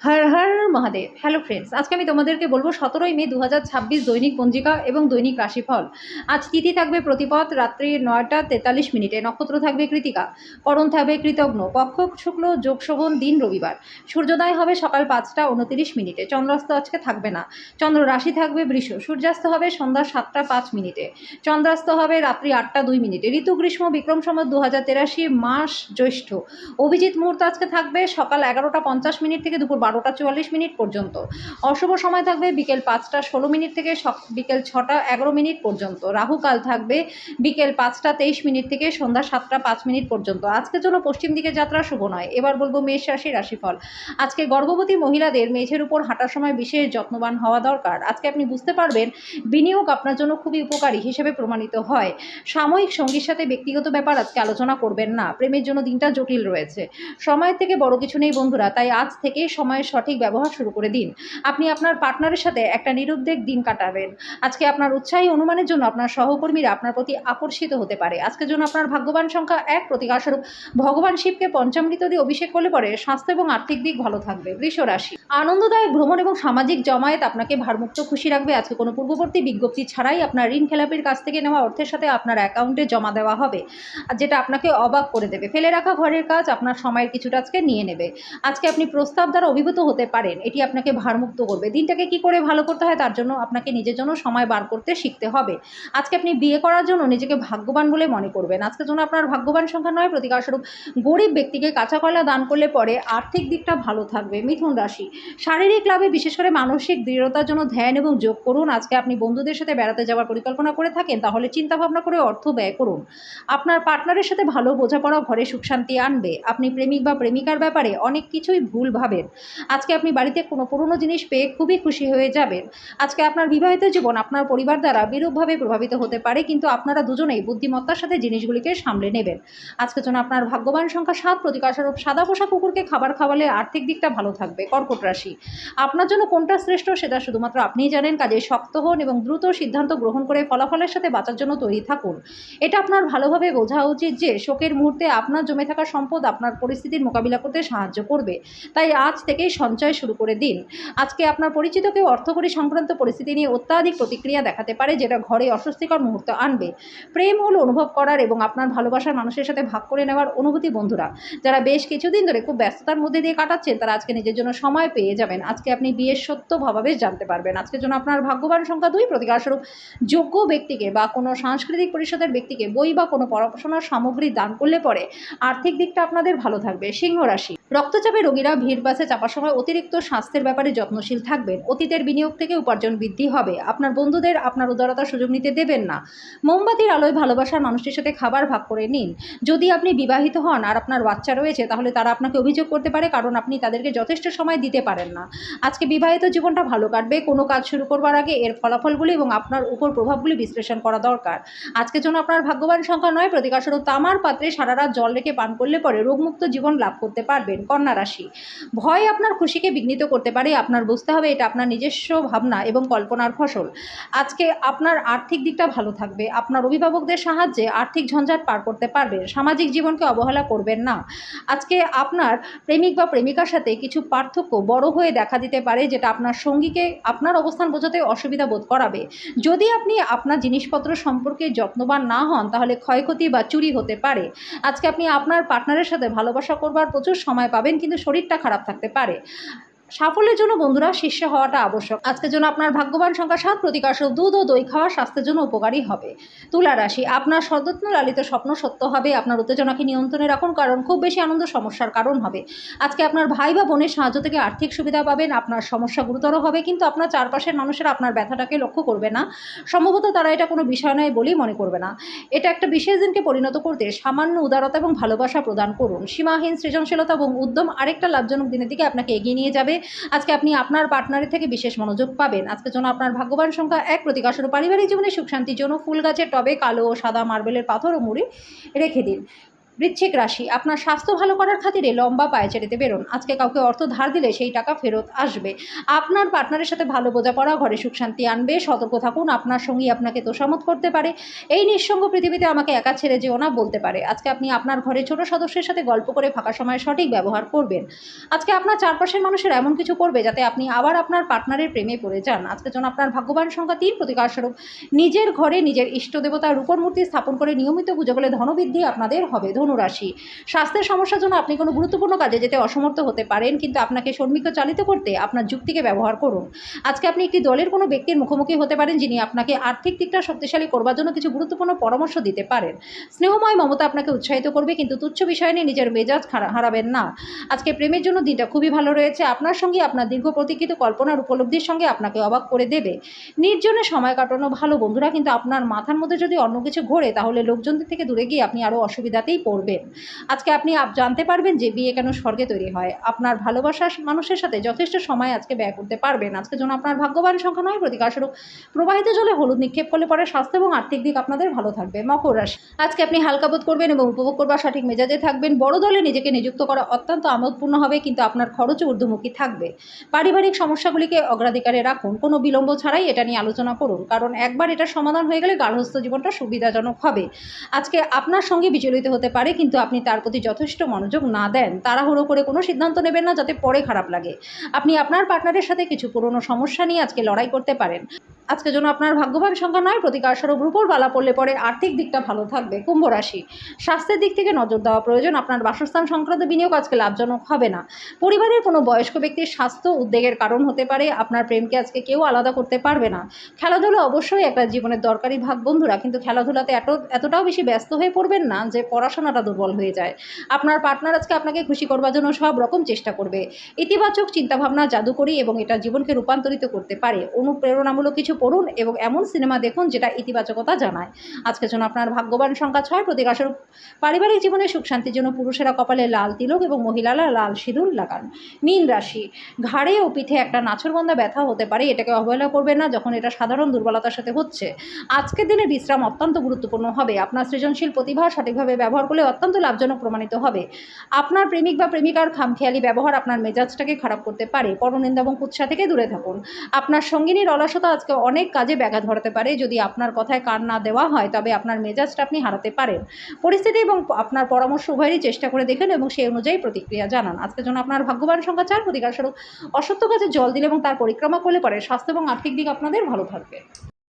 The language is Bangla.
হর হর মহাদেব। হ্যালো ফ্রেন্ডস, আজকে আমি তোমাদেরকে বলবো 17ই মে 2026 দৈনিক পঞ্জিকা এবং দৈনিক রাশিফল। আজ তিথি থাকবে প্রতিপদ, রাত্রি 9টা 43 মিনিটে। নক্ষত্র থাকবে কৃতিকা, করণ থাকবে কৃতঘ্ন, পক্ষ শুক্ল, যোগ শোভন, দিন রবিবার। সূর্যোদয় হবে সকাল 5টা 29 মিনিটে। চন্দ্রাস্ত আজকে থাকবে না। চন্দ্র রাশি থাকবে বৃষ। সূর্যাস্ত হবে সন্ধ্যা 7টা 5 মিনিটে। চন্দ্রাস্ত হবে রাত্রি 8টা 2 মিনিটে। ঋতু গ্রীষ্ম, বিক্রম সম্বত 2083, মাস জ্যৈষ্ঠ। অভিজিৎ মুহূর্ত আজকে থাকবে সকাল 11টা 50 মিনিট থেকে দুপুর 12টা 44 মিনিট পর্যন্ত। অশুভ সময় থাকবে বিকেল 5টা 16 মিনিট থেকে বিকেল 6টা 11 মিনিট পর্যন্ত। রাহুকাল থাকবে বিকেল 5টা 23 মিনিট থেকে সন্ধ্যা 7টা 5 মিনিট পর্যন্ত। আজকের জন্য পশ্চিম দিকে যাত্রা শুভ নয়। এবার বলবো মেষ রাশি রাশিফল। আজকে গর্ভবতী মহিলাদের মেঝের উপর হাঁটার সময় বিশেষ যত্নবান হওয়া দরকার। আজকে আপনি বুঝতে পারবেন বিনিয়োগ আপনার জন্য খুবই উপকারী হিসেবে প্রমাণিত হয়। সাময়িক সঙ্গীর সাথে ব্যক্তিগত ব্যাপার আজকে আলোচনা করবেন না। প্রেমের জন্য দিনটা জটিল রয়েছে। সময়ের থেকে বড় কিছু নেই বন্ধুরা, তাই আজ থেকেই সময়ের সঠিক ব্যবহার শুরু করে দিন। আপনি আপনার পার্টনারের সাথে একটা নিরুদ্বেগ দিন কাটাবেন। আজকে আপনার উৎসাহী অনুমানের জন্য আপনার সহকর্মীরা আপনার প্রতি আকর্ষিত হতে পারে। আজকের জন্য আপনার ভাগ্যবান সংখ্যা 1, প্রতিকারস্বরূপ ভগবান শিবকে পঞ্চামৃত দিয়ে অভিষেক করলে পরে স্বাস্থ্য এবং আর্থিক দিক ভালো থাকবে। বৃষ রাশি, আনন্দদায়ক ভ্রমণ এবং সামাজিক জমায়েত আপনাকে ভারমুক্ত খুশি রাখবে। আজকে কোনো পূর্ববর্তী বিজ্ঞপ্তি ছাড়াই আপনার ঋণ খেলাপির কাছ থেকে নেওয়া অর্থের সাথে আপনার অ্যাকাউন্টে জমা দেওয়া হবে, যেটা আপনাকে অবাক করে দেবে। ফেলে রাখা ঘরের কাজ আপনার সময়ের কিছুটা আজকে নিয়ে নেবে। আজকে আপনি প্রস্তাব দ্বারা অভিভূত হতে পারেন, এটি আপনাকে ভারমুক্ত করবে। দিনটাকে কি করে ভালো করতে হয় তার জন্য আপনাকে নিজের জন্য সময় বার করতে শিখতে হবে। আজকে আপনি বিয়ে করার জন্য নিজেকে ভাগ্যবান বলে মনে করবেন। আজকের জন্য আপনার ভাগ্যবান সংখ্যা 9, প্রতিকারস্বরূপ গরিব ব্যক্তিকে কাঁচা কলা দান করলে পরে আর্থিক দিকটা ভালো থাকবে। মিথুন রাশি, শারীরিক লাভে বিশেষ করে মানসিক দৃঢ়তার জন্য ধ্যান এবং যোগ করুন। আজকে আপনি বন্ধুদের সাথে বেড়াতে যাওয়ার পরিকল্পনা করে থাকেন, তাহলে চিন্তা ভাবনা করে অর্থ ব্যয় করুন। আপনার পার্টনারের সাথে ভালো বোঝাপড়া ঘরে সুখ শান্তি আনবে। আপনি প্রেমিক বা প্রেমিকার ব্যাপারে অনেক কিছুই ভুল ভাবেন। আজকে আপনি বাড়িতে কোনো পুরনো জিনিস পেয়ে খুবই খুশি হয়ে যাবেন। আজকে আপনার বিবাহিত জীবন আপনার পরিবার দ্বারা বিরূপভাবে প্রভাবিত হতে পারে, কিন্তু আপনারা দুজনেই বুদ্ধিমত্তার সাথে জিনিসগুলিকে সামলে নেবেন। আজকের জন্য আপনার ভাগ্যবান সংখ্যা 7, প্রতিকারস্বরূপ সাদা পোষা কুকুরকে খাবার খাওয়ালে আর্থিক দিকটা ভালো থাকবে। কর্কট রাশি, আপনার জন্য কোনটা শ্রেষ্ঠ সেটা শুধুমাত্র আপনিই জানেন। কাজে শক্ত হন এবং দ্রুত সিদ্ধান্ত গ্রহণ করে ফলাফলের সাথে বাঁচার জন্য তৈরি থাকুন। এটা আপনার ভালোভাবে বোঝা উচিত যে শোকের মুহূর্তে আপনার জমে থাকা সম্পদ আপনার পরিস্থিতির মোকাবিলা করতে সাহায্য করবে। তাই আজ থেকেই সঞ্চয় শুরু করে দিন। আজকে আপনার পরিচিত কেউ অর্থকরী সংক্রান্ত পরিস্থিতি নিয়ে অত্যাধিক প্রতিক্রিয়া দেখাতে পারে, যেটা ঘরে অস্বস্তিকর মুহূর্ত আনবে। প্রেম হলো অনুভব করার এবং আপনার ভালোবাসার মানুষের সাথে ভাগ করে নেওয়ার অনুভূতি। বন্ধুরা যারা বেশ কিছুদিন ধরে খুব ব্যস্ততার মধ্যে দিয়ে কাটাচ্ছেন, তারা আজকে নিজের জন্য সময় পেয়ে যাবেন। আজকে আপনি বিয়ের সত্য ভাবাবেশ জানতে পারবেন। আজকের জন্য আপনার ভাগ্যবান সংখ্যা 2, প্রতিকারস্বরূপ যোগ্য ব্যক্তিকে বা কোনো সাংস্কৃতিক পরিষদের ব্যক্তিকে বই বা কোনো পড়াশোনার সামগ্রী দান করলে পরে আর্থিক দিকটা আপনাদের ভালো থাকবে। সিংহ রাশি, রক্তচাপে রোগীরা ভিড় বাসে চাপার সময় অতিরিক্ত স্বাস্থ্যের ব্যাপারে যত্নশীল থাকবেন। অতীতের বিনিয়োগ থেকে উপার্জন বৃদ্ধি হবে। আপনার বন্ধুদের আপনার উদারতার সুযোগ নিতে দেবেন না। মোমবাতির আলোয় ভালোবাসার মানুষটির সাথে খাবার ভাগ করে নিন। যদি আপনি বিবাহিত হন আর আপনার বাচ্চা রয়েছে, তাহলে তারা আপনাকে অভিযোগ করতে পারে, কারণ আপনি তাদেরকে যথেষ্ট সময় দিতে পারেন না। আজকে বিবাহিত জীবনটা ভালো কাটবে। কোনো কাজ শুরু করবার আগে এর ফলাফলগুলি এবং আপনার উপর প্রভাবগুলি বিশ্লেষণ করা দরকার। আজকের জন্য আপনার ভাগ্যবান সংখ্যা 9, প্রতিকারস্বরূপ তামার পাত্রে সারা রাত জল রেখে পান করলে পরে রোগমুক্ত জীবন লাভ করতে পারবেন। কন্যা রাশি, ভয় আপনার খুশিকে বিঘ্নিত করতে পারে। আপনার বুঝতে হবে এটা আপনার নিজস্ব ভাবনা এবং কল্পনার ফসল। আজকে আপনার আর্থিক দিকটা ভালো থাকবে। আপনার অভিভাবকদের সাহায্যে আর্থিক ঝঞ্ঝাট পার করতে পারবেন। সামাজিক জীবনকে অবহেলা করবেন না। আজকে আপনার প্রেমিক বা প্রেমিকার সাথে কিছু পার্থক্য বড় হয়ে দেখা দিতে পারে, যেটা আপনার সঙ্গীকে আপনার অবস্থান বোঝাতে অসুবিধা বোধ করাবে। যদি আপনি আপনার জিনিসপত্র সম্পর্কে যত্নবান না হন, তাহলে ক্ষয়ক্ষতি বা চুরি হতে পারে। আজকে আপনি আপনার পার্টনারের সাথে ভালোবাসা করবার প্রচুর সময় পাবেন, কিন্তু শরীরটা খারাপ থাকতে পারে। সাফল্যের জন্য বন্ধুরা শীর্ষ হওয়াটা আবশ্যক। আজকের জন্য আপনার ভাগ্যবান সংখ্যা 7, প্রতিকারস্বরূপ দুধ ও দই খাওয়া স্বাস্থ্যের জন্য উপকারী হবে। তুলা রাশি, আপনার সযত্ন লালিত স্বপ্ন সত্য হবে। আপনার উত্তেজনাকে নিয়ন্ত্রণে রাখুন, কারণ খুব বেশি আনন্দ সমস্যার কারণ হবে। আজকে আপনার ভাই বা বোনের সাহায্য থেকে আর্থিক সুবিধা পাবেন। আপনার সমস্যা গুরুতর হবে, কিন্তু আপনার চারপাশের মানুষেরা আপনার ব্যথাটাকে লক্ষ্য করবে না। সম্ভবত তারা এটা কোনো বিষয় নয় বলেই মনে করবে না। এটা একটা বিশেষ দিনকে পরিণত করতে সামান্য উদারতা এবং ভালোবাসা প্রদান করুন। সীমাহীন সৃজনশীলতা এবং উদ্যম আরেকটা লাভজনক দিনের দিকে আপনাকে এগিয়ে নিয়ে যাবে। আজকে আপনি আপনার পার্টনারের থেকে বিশেষ মনোযোগ পাবেন। আজকের জন্য আপনার ভাগ্যবান সংখ্যা 1, প্রতিকারস্বরূপ পারিবারিক জীবনে সুখ শান্তির জন্য ফুল গাছের টবে কালো ও সাদা মার্বেলের পাথর ও মুড়ি রেখে দিন। বৃশ্চিক রাশি, আপনার স্বাস্থ্য ভালো করার খাতিরে লম্বা পায়চারিতে বেরোন। আজকে কাউকে অর্থ ধার দিলে সেই টাকা ফেরত আসবে। আপনার পার্টনারের সাথে ভালো বোঝাপড়া ঘরে সুখ শান্তি আনবে। সতর্ক থাকুন, আপনার সঙ্গী আপনাকে তোষামত করতে পারে। এই নিঃসঙ্গ পৃথিবীতে আমাকে একা ছেড়ে যেও না বলতে পারে। আজকে আপনি আপনার ঘরে ছোট সদস্যের সাথে গল্প করে ফাঁকা সময়ে সঠিক ব্যবহার করবেন। আজকে আপনার চারপাশের মানুষের এমন কিছু করবে যাতে আপনি আবার আপনার পার্টনারের প্রেমে পড়ে যান। আজকের জন্য আপনার ভাগ্যবান সংখ্যা 3, প্রতিকারস্বরূপ নিজের ঘরে নিজের ইষ্ট দেবতার রূপর মূর্তি স্থাপন করে নিয়মিত পুজো করলে ধনবৃদ্ধি আপনাদের হবে। ধনুরাশি, স্বাস্থ্যের সমস্যার জন্য আপনি কোনো গুরুত্বপূর্ণ কাজে যেতে অসমর্থ হতে পারেন, কিন্তু আপনাকে শর্মিক চালিত করতে আপনার যুক্তিকে ব্যবহার করুন। আজকে আপনি একটি দলের কোনো ব্যক্তির মুখোমুখি হতে পারেন যিনি আপনাকে আর্থিক দিকটা শক্তিশালী করবার জন্য কিছু গুরুত্বপূর্ণ পরামর্শ দিতে পারেন। স্নেহময় মমতা আপনাকে উৎসাহিত করবে, কিন্তু তুচ্ছ বিষয় নিয়ে নিজের মেজাজ হারাবেন না। আজকে প্রেমের জন্য দিনটা খুবই ভালো রয়েছে। আপনার সঙ্গে আপনার দীর্ঘ প্রতীক্ষিত কল্পনার উপলব্ধির সঙ্গে আপনাকে অবাক করে দেবে। নির্জনে সময় কাটানো ভালো বন্ধুরা, কিন্তু আপনার মাথার মধ্যে যদি অন্য কিছু ঘোরে তাহলে লোকজনদের থেকে দূরে গিয়ে আপনি আরও অসুবিধাতেই পড়বেন। আজকে আপনি জানতে পারবেন যে বিয়ে কেন স্বর্গে তৈরি হয়। আপনার ভালোবাসার মানুষের সাথে যথেষ্ট সময় আজকে ব্যয় করতে পারবেন। আজকের জন্য আপনার ভাগ্যবান সংখ্যা 9, প্রতিকারস্বরূপ প্রবাহিত জলে হলুদ নিক্ষেপ করলে পরে স্বাস্থ্য এবং আর্থিক দিক আপনাদের ভালো থাকবে। মকর রাশি, আজকে আপনি হালকা বোধ করবেন এবং উপভোগ করবার সঠিক মেজাজে থাকবেন। বড় দলে নিজেকে নিযুক্ত করা অত্যন্ত আমোদপূর্ণ হবে, কিন্তু আপনার খরচও ঊর্ধ্বমুখী থাকবে। পারিবারিক সমস্যাগুলিকে অগ্রাধিকারে রাখুন। কোনো বিলম্ব ছাড়াই এটা নিয়ে আলোচনা করুন, কারণ একবার এটা সমাধান হয়ে গেলে গার্হস্থ্য জীবনটা সুবিধাজনক হবে। আজকে আপনার সঙ্গে বিচলিত হতে পারে, কিন্তু আপনি তার প্রতি যথেষ্ট মনোযোগ না দেন। তাড়াহুড়ো করে কোনো সিদ্ধান্ত নেবেন না যাতে পরে খারাপ লাগে। আপনি আপনার পার্টনারের সাথে কিছু পুরনো সমস্যা নিয়ে আজকে লড়াই করতে পারেন। আজকের জন্য আপনার ভাগ্যবান সংখ্যা 9, প্রতিকারস্বরূপ রূপোর বালা পড়লে পরে আর্থিক দিকটা ভালো থাকবে। কুম্ভ রাশি, স্বাস্থ্যের দিক থেকে নজর দেওয়া প্রয়োজন। আপনার বাসস্থান সংক্রান্ত বিনিয়োগ আজকে লাভজনক হবে না। পরিবারের কোনো বয়স্ক ব্যক্তির স্বাস্থ্য উদ্বেগের কারণ হতে পারে। আপনার প্রেমকে আজকে কেউ আলাদা করতে পারবে না। খেলাধুলা অবশ্যই একটা জীবনের দরকারি ভাগ বন্ধুরা, কিন্তু খেলাধুলাতে এতটাও বেশি ব্যস্ত হয়ে পড়বেন না যে পড়াশোনাটা দুর্বল হয়ে যায়। আপনার পার্টনার আজকে আপনাকে খুশি করবার জন্য সব রকম চেষ্টা করবে। ইতিবাচক চিন্তাভাবনা জাদুকরী এবং এটা জীবনকে রূপান্তরিত করতে পারে। অনুপ্রেরণামূলক কিছু পড়ুন এবং এমন সিনেমা দেখুন যেটা ইতিবাচকতা জানায়। আজকের জন্য আপনার ভাগ্যবান সংখ্যা 6, প্রতিকারস্বরূপ পারিবারিক জীবনে সুখ শান্তির জন্য পুরুষেরা কপালে লাল তিলক এবং মহিলারা লাল সিঁদুর লাগান। মীন রাশি, ঘাড়ে ও পিঠে একটা নাছোড়বান্ধা ব্যথা হতে পারে। এটাকে অবহেলা করবেন না যখন এটা সাধারণ দুর্বলতার সাথে হচ্ছে। আজকের দিনে বিশ্রাম অত্যন্ত গুরুত্বপূর্ণ হবে। আপনার সৃজনশীল প্রতিভা সঠিকভাবে ব্যবহার করলে অত্যন্ত লাভজনক প্রমাণিত হবে। আপনার প্রেমিক বা প্রেমিকার খামখেয়ালি ব্যবহার আপনার মেজাজটাকে খারাপ করতে পারে। পরনিন্দা এবং কুৎসা থেকে দূরে থাকুন। আপনার সঙ্গিনীর অলসতা আজকে অনেক কাজে ব্যাঘাত ঘটাতে পারে। যদি আপনার কথায় কান না দেওয়া হয় তবে আপনার মেজাজটা আপনি হারাতে পারেন। পরিস্থিতি এবং আপনার পরামর্শ উভয়েরই চেষ্টা করে দেখুন এবং সেই অনুযায়ী প্রতিক্রিয়া জানান। আজকের জন্য আপনার ভাগ্যবান সংখ্যা 4, প্রতিকারস্বরূপ অসত্য গাছে জল দিলে এবং তার পরিক্রমা করলে পরে স্বাস্থ্য এবং আর্থিক দিক আপনাদের ভালো থাকবে।